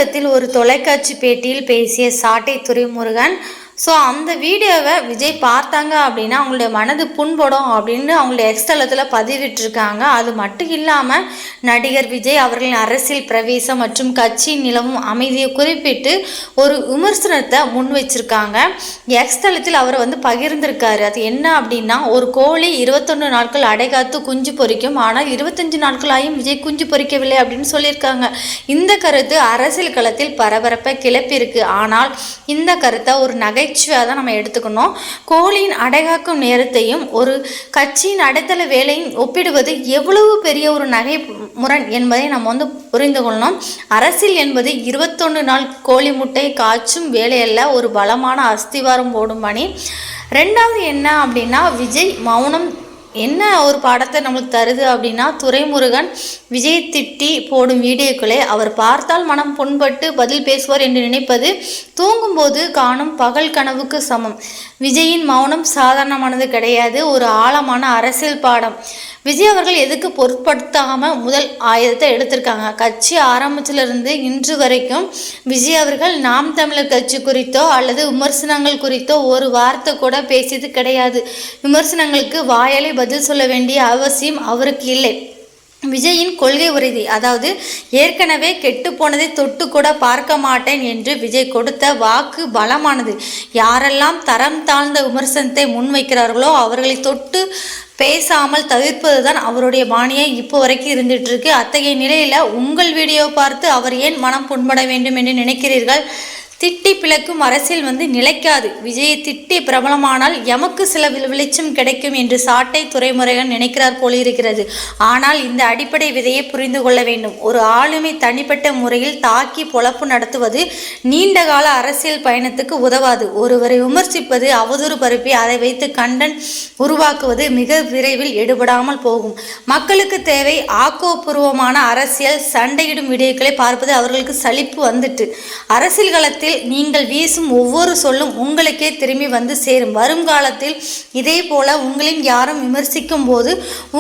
சமீபத்தில் ஒரு தொலைக்காட்சி பேட்டியில் பேசிய சாட்டை துரைமுருகன். அந்த வீடியோவை விஜய் பார்த்தாங்க அப்படின்னா அவங்களுடைய மனது புண்படும் அப்படின்னு அவங்களுடைய எக்ஸ்தலத்தில் பதிவிட்டிருக்காங்க. அது மட்டும் இல்லாமல் நடிகர் விஜய் அவர்களின் அரசியல் பிரவேசம் மற்றும் கட்சியின் நிலவும் அமைதியை குறிப்பிட்டு ஒரு விமர்சனத்தை முன் வச்சிருக்காங்க. எக்ஸ்தலத்தில் அவர் பகிர்ந்திருக்காரு. அது என்ன அப்படின்னா, ஒரு கோழி 21 நாட்கள் அடைகாத்து குஞ்சு பொரிக்கும், ஆனால் 25 நாட்களாயும் விஜய் குஞ்சு பொரிக்கவில்லை அப்படின்னு சொல்லியிருக்காங்க. இந்த கருத்து அரசியல் களத்தில் பரபரப்பை கிளப்பியிருக்கு. ஆனால் இந்த கருத்தை ஒரு நகைச்சுவையாக தான் நம்ம எடுத்துக்கணும். கோழியின் அடைகாக்கும் நேரத்தையும் ஒரு கட்சியின் அடைத்தள வேலையும் ஒப்பிடுவது எவ்வளவு பெரிய ஒரு நகை முரண் என்பதை நம்ம புரிந்து கொள்ளணும். அரசியல் என்பது 21 நாள் கோழி முட்டை காய்ச்சும் வேலையல்ல, ஒரு பலமான அஸ்திவாரம் போடும் பணி. ரெண்டாவது என்ன அப்படின்னா, விஜய் மௌனம் என்ன ஒரு பாடத்தை நம்மளுக்கு தருது அப்படின்னா, துரைமுருகன் விஜய் திட்டி போடும் வீடியோக்களை அவர் பார்த்தால் மனம் புண்பட்டு பதில் பேசுவார் என்று நினைப்பது தூங்கும்போது காணும் பகல் கனவுக்கு சமம். விஜயின் மௌனம் சாதாரணமானது கிடையாது, ஒரு ஆழமான அரசியல் பாடம். விஜய் அவர்கள் எதுக்கு பொருட்படுத்தாமல் முதல் ஆயுதத்தை எடுத்திருக்காங்க. கட்சி ஆரம்பிச்சிலிருந்து இன்று வரைக்கும் விஜய் அவர்கள் நாம் தமிழர் கட்சி குறித்தோ அல்லது விமர்சனங்கள் குறித்தோ ஒரு வார்த்தை கூட பேசியது கிடையாது. விமர்சனங்களுக்கு வாயாலே பதில் சொல்ல வேண்டிய அவசியம் அவருக்கு இல்லை. விஜயின் கொள்கை உறுதி, அதாவது ஏற்கனவே கெட்டு போனதை தொட்டு கூட பார்க்க மாட்டேன் என்று விஜய் கொடுத்த வாக்கு பலமானது. யாரெல்லாம் தரம் தாழ்ந்த விமர்சனத்தை முன்வைக்கிறார்களோ அவர்களை தொட்டு பேசாமல் தவிர்ப்பது தான் அவருடைய பாணியை இப்போ வரைக்கும் இருந்துட்டு இருக்கு. அத்தகைய நிலையில உங்கள் வீடியோ பார்த்து அவர் ஏன் மனம் புண்பட வேண்டும் என்று நினைக்கிறீர்கள்? திட்டி பிளக்கும் அரசியல் நிலைக்காது. விஜயை திட்டி பிரபலமானால் எமக்கு சில வெளிச்சம் கிடைக்கும் என்று சாட்டை துரைமுருகன் நினைக்கிறார் போலிருக்கிறது. ஆனால் இந்த அடிப்படை விதையை புரிந்து கொள்ள வேண்டும். ஒரு ஆளுமை தனிப்பட்ட முறையில் தாக்கி பொழப்பு நடத்துவது நீண்டகால அரசியல் பயணத்துக்கு உதவாது. ஒருவரை விமர்சிப்பது, அவதூறு பரப்பி அதை வைத்து கண்டன் உருவாக்குவது மிக விரைவில் எடுபடாமல் போகும். மக்களுக்கு தேவை ஆக்கப்பூர்வமான அரசியல். சண்டையிடும் வீடியோக்களை பார்ப்பது அவர்களுக்கு சலிப்பு வந்துட்டு. அரசியல் களத்தில் நீங்கள் வீசும் ஒவ்வொரு சொல்லும் உங்களுக்கே திரும்பி சேரும். வருங்காலத்தில் இதே போல உங்களின் யாரும் விமர்சிக்கும் போது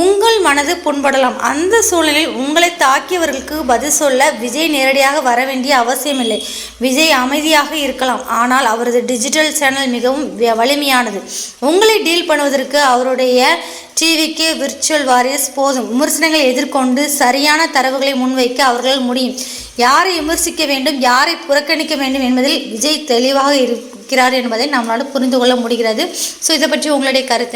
உங்கள் மனது புண்படலாம். அந்த சூழலில் உங்களை தாக்கியவர்களுக்கு பதில் சொல்ல விஜய் நேரடியாக வர வேண்டிய அவசியமில்லை. விஜய் அமைதியாக இருக்கலாம், ஆனால் அவரது டிஜிட்டல் சேனல் மிகவும் வலிமையானது. உங்களை டீல் பண்ணுவதற்கு அவருடைய டிவிக்கு விர்ச்சுவல் வாரியர்ஸ் போதும். விமர்சனங்களை எதிர்கொண்டு சரியான தரவுகளை முன்வைக்க அவர்களால் முடியும். யாரை விமர்சிக்க வேண்டும், யாரை புறக்கணிக்க வேண்டும் என்பதில் விஜய் தெளிவாக இருக்கிறார் என்பதை நம்மளால் புரிந்து கொள்ள முடிகிறது. இதை பற்றி உங்களுடைய கருத்து?